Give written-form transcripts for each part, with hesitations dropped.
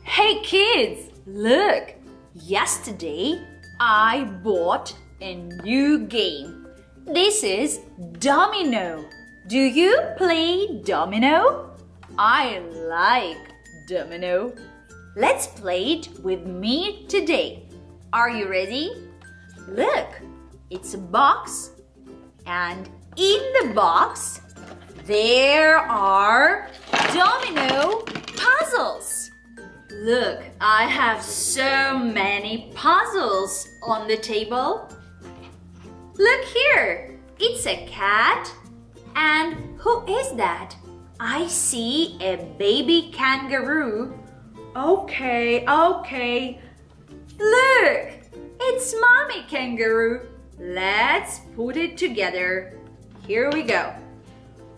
Hey kids, look! Yesterday I bought a new game. This is Domino. Do you play Domino? I like Domino. Let's play it with me today. Are you ready? Look, it's a box, and in the box there are domino puzzles. Look, I have so many puzzles on the table. Look here, it's a cat. And who is that? I see a baby kangaroo. Okay. Look, it's mommy kangaroo. Let's put it together. Here we go.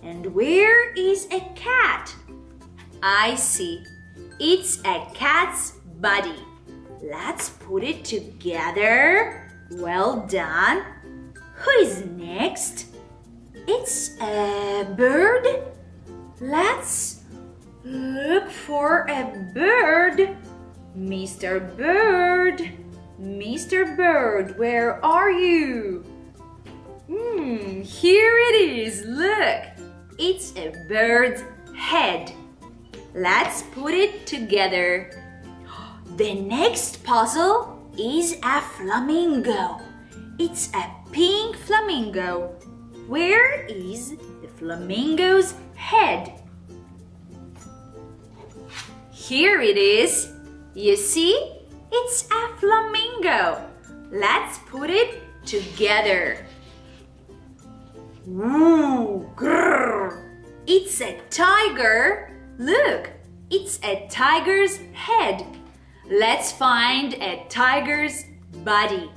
And where is a cat? I see. It's a cat's body. Let's put it together. Well done. Who is next? It's a bird. Let's look for a bird. Mr. Bird, Mr. Bird, where are you? Here it is. Look, it's a bird's head. Let's put it together. The next puzzle is a flamingo. It's a pink flamingo. Where is the flamingo's head? Here it is. You see? It's a flamingo. Let's put it together. Ooh, grrr. It's a tiger. Look, it's a tiger's head. Let's find a tiger's body.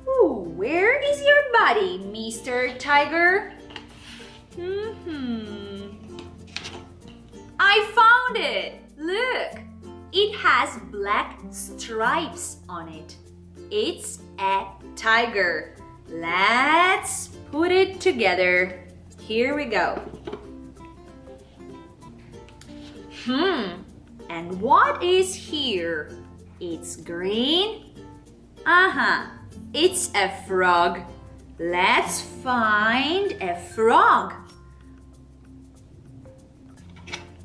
Ooh, where is your body, Mr. Tiger? I found it. Look, it has black stripes on it. It's a tiger. Let's put it together. Here we go. And what is here? It's green. It's a frog. Let's find a frog.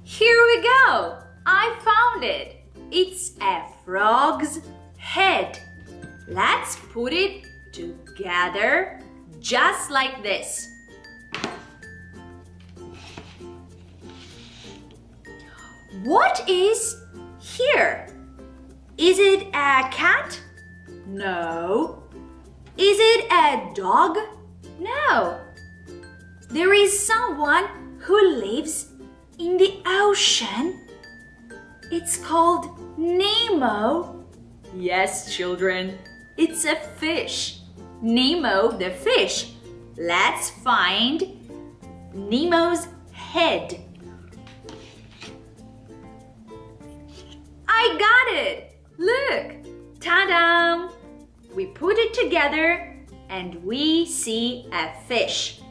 Here we go. I found it. It's a frog's head. Let's put it together just like this. What is here? Is it a cat? No. Is it a dog? No. There is someone who lives in the ocean. It's called Nemo. Yes, children, it's a fish. Nemo the fish. Let's find Nemo's head. I got it! Look! Ta-da! We put it together and we see a fish.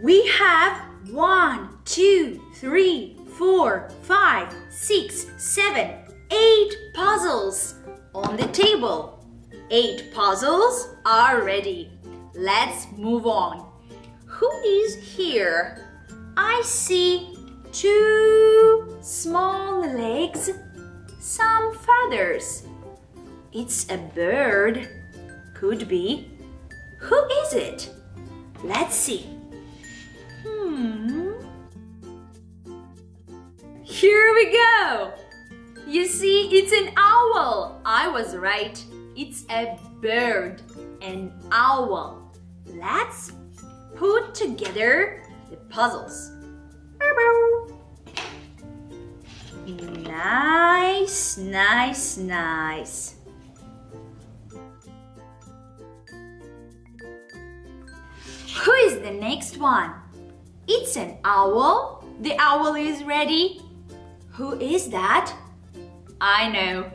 We have 1, 2, 3, 4, 5, 6, 7, 8 puzzles on the table. 8 puzzles are ready. Let's move on. Who is here? I see 2 small legs, some feathers. It's a bird. Could be. Who is it? Let's see. Here we go. You see, it's an owl. I was right. It's a bird, an owl. Let's put together the puzzles. Nice. Who is the next one? It's an owl. The owl is ready. Who is that? I know.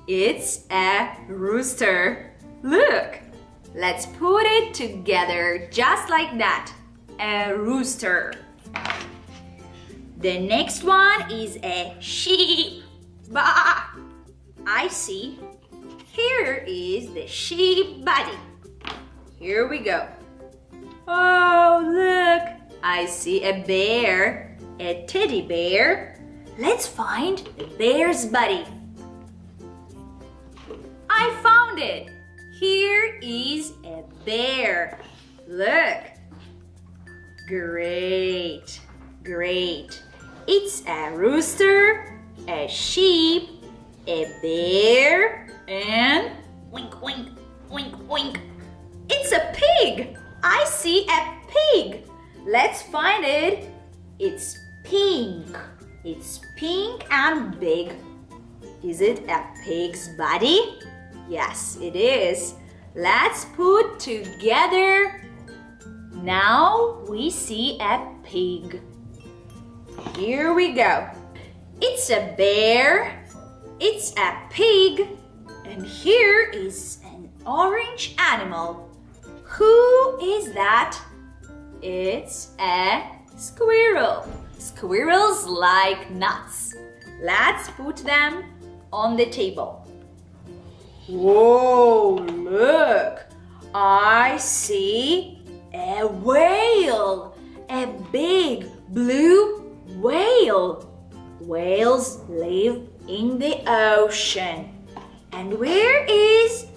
It's a rooster. Look, let's put it together just like that. A rooster. The next one is a sheep. Bah! I see. Here is the sheep body. Here we go. Oh, look. I see a bear, a teddy bear. Let's find the bear's body. I found it. Here is a bear. Look. Great, great. It's a rooster, a sheep, a bear, and wink, wink, wink, wink. It's a pig. I see a pig. Let's find it. It's pink. It's pink and big. Is it a pig's body? Yes, it is. Let's put together. Now we see a pig. Here we go. It's a bear. It's a pig. And here is an orange animal. Who is that? It's a squirrel. Squirrels like nuts. Let's put them on the table. Whoa, look. I see a whale. A big blue whale. Whales live in the ocean. And where is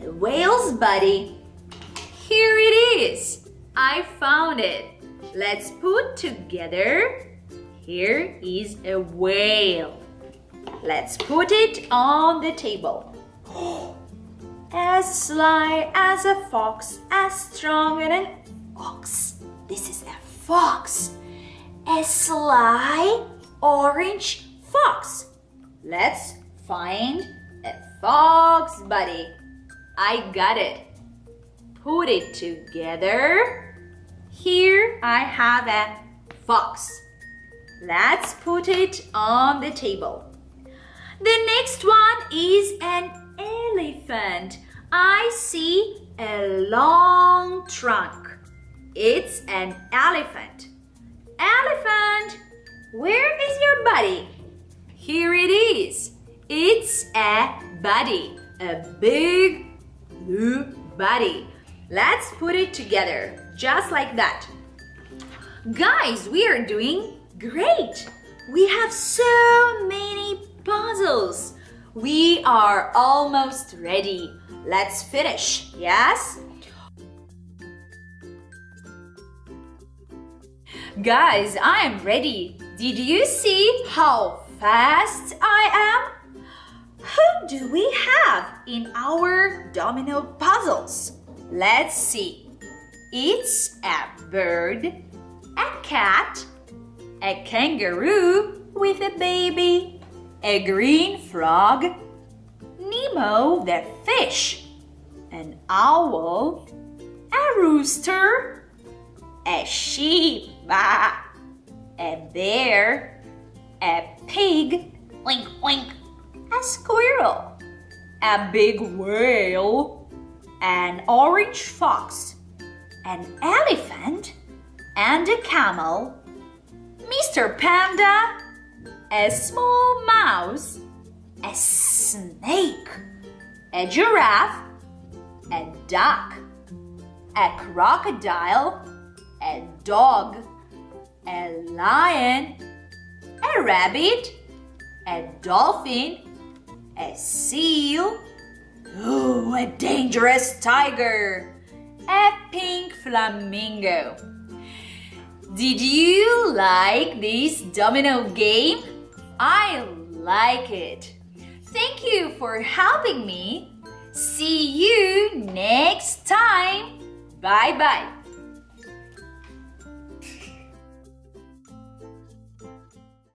a whale's body? Here it is. I found it. Let's put together. Here is a whale. Let's put it on the table. As sly as a fox, as strong as an ox. This is a fox. A sly orange fox. Let's find a fox body. I got it. Put it together. Here I have a fox. Let's put it on the table. The next one is an elephant. I see a long trunk. It's an elephant. Elephant, where is your body? Here it is. It's a body, a big blue body. Let's put it together, just like that. Guys, we are doing great. We have so many puzzles. We are almost ready. Let's finish, yes? Guys, I am ready. Did you see how fast I am? Who do we have in our domino puzzles? Let's see. It's a bird, a cat, a kangaroo with a baby, a green frog, Nemo the fish, an owl, a rooster, a sheep, a bear, a pig, wink wink, a squirrel, a big whale, an orange fox, an elephant, and a camel, Mr. Panda, a small mouse, a snake, a giraffe, a duck, a crocodile, a dog, a lion, a rabbit, a dolphin, a seal, ooh, a dangerous tiger, a pink flamingo. Did you like this domino game? I like it. Thank you for helping me. See you next time. Bye-bye.